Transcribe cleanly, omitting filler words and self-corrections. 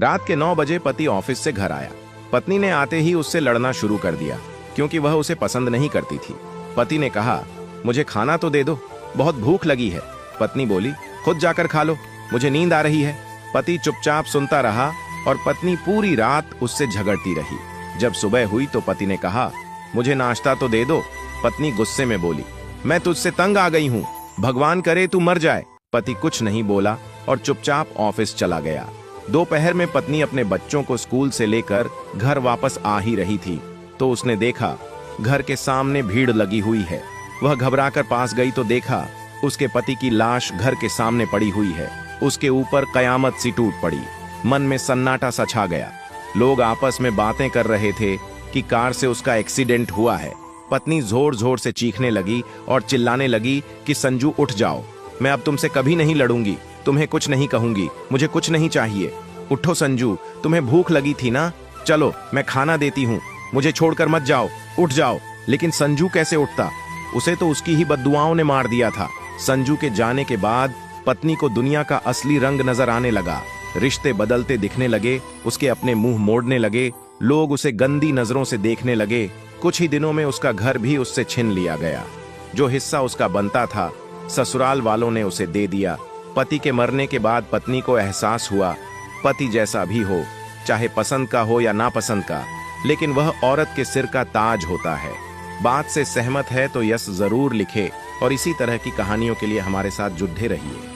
रात के 9 बजे पति ऑफिस से घर आया। पत्नी ने आते ही उससे लड़ना शुरू कर दिया क्योंकि वह उसे पसंद नहीं करती थी। पति ने कहा, मुझे खाना तो दे दो, बहुत भूख लगी है। पत्नी बोली, खुद जाकर खा लो, मुझे नींद आ रही है। पति चुपचाप सुनता रहा और पत्नी पूरी रात उससे झगड़ती रही। जब सुबह हुई तो पति ने कहा, मुझे नाश्ता तो दे दो। पत्नी गुस्से में बोली, मैं तुझसे तंग आ गई हूँ, भगवान करे तू मर जाए। पति कुछ नहीं बोला और चुपचाप ऑफिस चला गया। दोपहर में पत्नी अपने बच्चों को स्कूल से लेकर घर वापस आ ही रही थी तो उसने देखा घर के सामने भीड़ लगी हुई है। वह घबराकर पास गई तो देखा उसके पति की लाश घर के सामने पड़ी हुई है। उसके ऊपर कयामत सी टूट पड़ी। मन में सन्नाटा सा छा गया। लोग आपस में बातें कर रहे थे कि कार से उसका एक्सीडेंट हुआ है। पत्नी जोर जोर से चीखने लगी और चिल्लाने लगी कि संजू उठ जाओ, मैं अब तुमसे कभी नहीं लड़ूंगी, तुम्हें कुछ नहीं कहूंगी, मुझे कुछ नहीं चाहिए। उठो संजू, तुम्हें भूख लगी थी ना, चलो मैं खाना देती हूँ, मुझे छोड़कर मत जाओ, उठ जाओ। लेकिन संजू कैसे उठता, उसे तो उसकी ही बद्दुआओं ने मार दिया था। संजू के जाने के बाद पत्नी को दुनिया का असली रंग नजर आने लगा। रिश्ते बदलते दिखने लगे, उसके अपने मुंह मोड़ने लगे, लोग उसे गंदी नजरों से देखने लगे। कुछ ही दिनों में उसका घर भी उससे छीन लिया गया। जो हिस्सा उसका बनता था ससुराल वालों ने उसे दे दिया। पति के मरने के बाद पत्नी को एहसास हुआ, पति जैसा भी हो, चाहे पसंद का हो या नापसंद का, लेकिन वह औरत के सिर का ताज होता है। बात से सहमत है तो यस जरूर लिखे और इसी तरह की कहानियों के लिए हमारे साथ जुड़े रहिए।